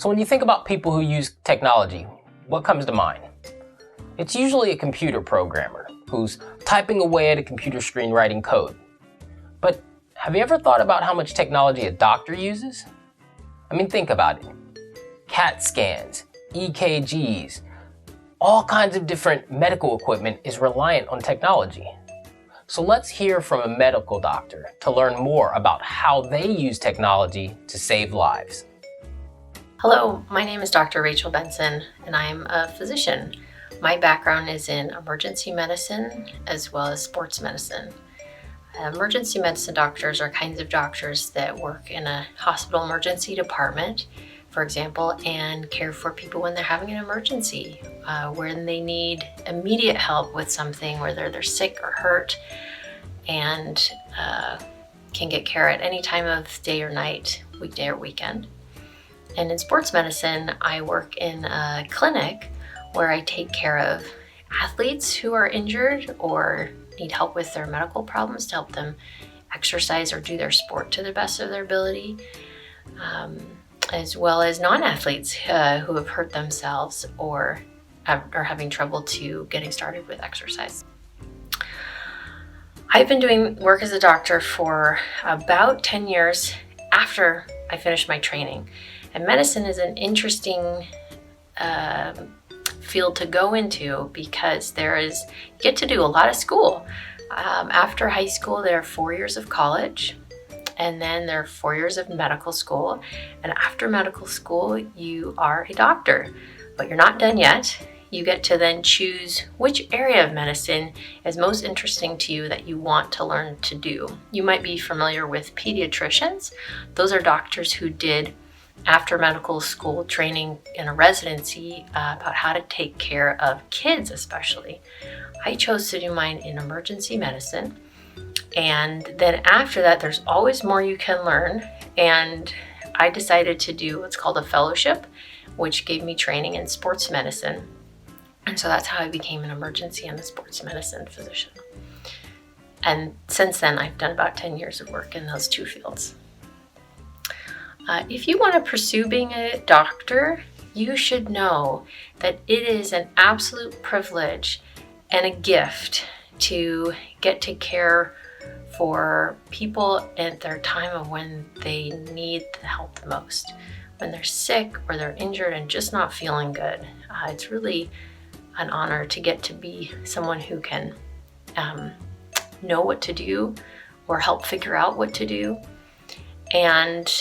So when you think about people who use technology, what comes to mind? It's usually a computer programmer who's typing away at a computer screen writing code. But have you ever thought about how much technology a doctor uses? I mean, think about it. CAT scans, EKGs, all kinds of different medical equipment is reliant on technology. So let's hear from a medical doctor to learn more about how they use technology to save lives. Hello, my name is Dr. Rachel Bengtzen, and I'm a physician. My background is in emergency medicine as well as sports medicine. Emergency medicine doctors are kinds of doctors that work in a hospital emergency department, for example, and care for people when they're having an emergency, when they need immediate help with something, whether they're sick or hurt, and can get care at any time of day or night, weekday or weekend. And in sports medicine, I work in a clinic where I take care of athletes who are injured or need help with their medical problems to help them exercise or do their sport to the best of their ability, as well as non-athletes who have hurt themselves or are having trouble to getting started with exercise. I've been doing work as a doctor for about 10 years after I finished my training. And medicine is an interesting field to go into because you get to do a lot of school. After high school, there are 4 years of college, and then there are 4 years of medical school. And after medical school, you are a doctor, but you're not done yet. You get to then choose which area of medicine is most interesting to you that you want to learn to do. You might be familiar with pediatricians. Those are doctors who did after medical school training in a residency about how to take care of kids especially. I chose to do mine in emergency medicine. And then after that, there's always more you can learn. And I decided to do what's called a fellowship, which gave me training in sports medicine. And so that's how I became an emergency and a sports medicine physician. And since then, I've done about 10 years of work in those two fields. If you want to pursue being a doctor, you should know that it is an absolute privilege and a gift to get to care for people at their time of when they need the help the most. When they're sick or they're injured and just not feeling good, it's really an honor to get to be someone who can know what to do or help figure out what to do. And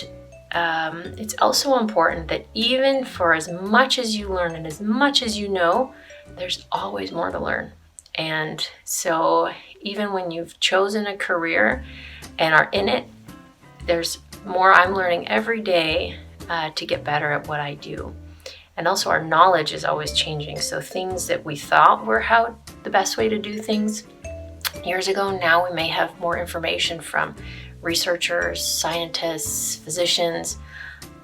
it's also important that even for as much as you learn and as much as you know, there's always more to learn. And so even when you've chosen a career and are in it, there's more I'm learning every day to get better at what I do. And also our knowledge is always changing. So things that we thought were how the best way to do things years ago, now we may have more information from researchers, scientists, physicians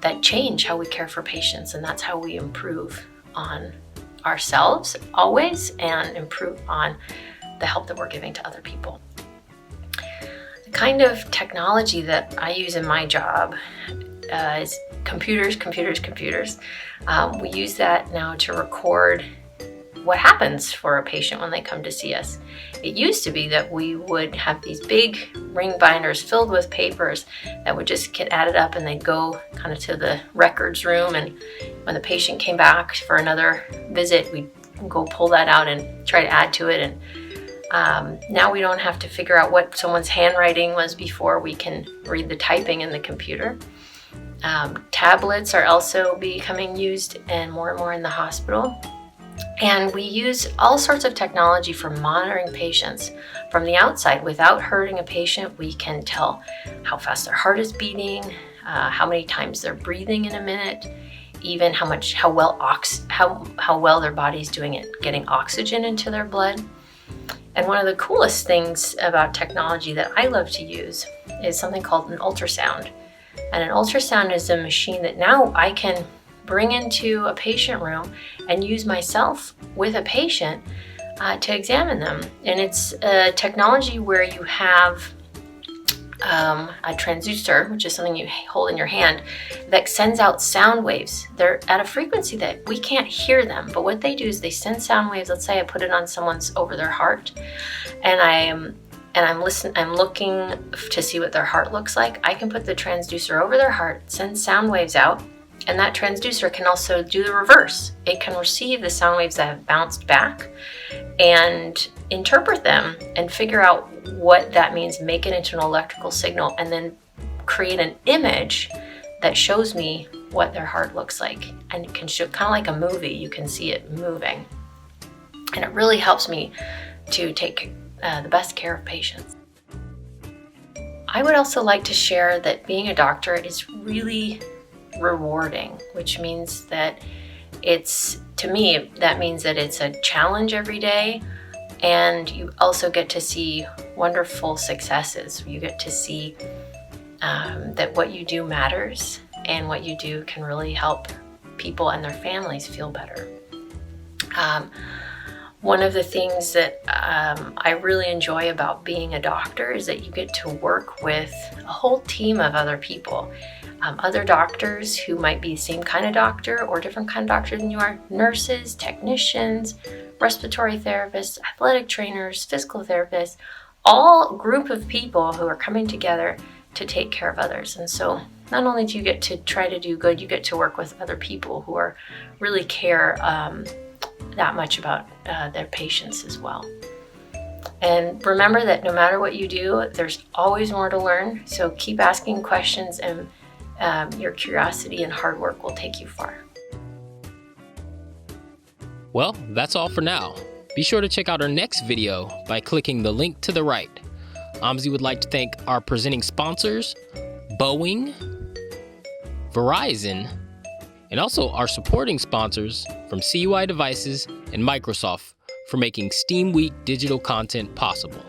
that change how we care for patients. And that's how we improve on ourselves always and improve on the help that we're giving to other people. The kind of technology that I use in my job is computers. We use that now to record what happens for a patient when they come to see us. It used to be that we would have these big ring binders filled with papers that would just get added up and they'd go kind of to the records room, and when the patient came back for another visit, we'd go pull that out and try to add to it. And now we don't have to figure out what someone's handwriting was before. We can read the typing in the computer. Tablets are also becoming used and more in the hospital. And we use all sorts of technology for monitoring patients from the outside. Without hurting a patient, we can tell how fast their heart is beating, how many times they're breathing in a minute, even how well their body's doing at getting oxygen into their blood. And one of the coolest things about technology that I love to use is something called an ultrasound. And an ultrasound is a machine that now I can bring into a patient room and use myself with a patient to examine them. And it's a technology where you have a transducer, which is something you hold in your hand, that sends out sound waves. They're at a frequency that we can't hear them, but what they do is they send sound waves. Let's say I put it on someone's over their heart, and I'm looking to see what their heart looks like. I can put the transducer over their heart, send sound waves out, and that transducer can also do the reverse. It can receive the sound waves that have bounced back and interpret them and figure out what that means, make it into an electrical signal, and then create an image that shows me what their heart looks like. And it can show, kind of like a movie, you can see it moving. And it really helps me to take the best care of patients. I would also like to share that being a doctor is really rewarding, which means that to me, that means that it's a challenge every day, and you also get to see wonderful successes. You get to see that what you do matters, and what you do can really help people and their families feel better. One of the things that I really enjoy about being a doctor is that you get to work with a whole team of other people. Other doctors who might be the same kind of doctor or different kind of doctor than you are, nurses, technicians, respiratory therapists, athletic trainers, physical therapists, all group of people who are coming together to take care of others. And so not only do you get to try to do good, you get to work with other people who are really care that much about their patients as well. And remember that no matter what you do, there's always more to learn. So keep asking questions, and your curiosity and hard work will take you far. Well, that's all for now. Be sure to check out our next video by clicking the link to the right. OMSI would like to thank our presenting sponsors, Boeing, Verizon, and also our supporting sponsors from CUI Devices and Microsoft for making STEAM Week digital content possible.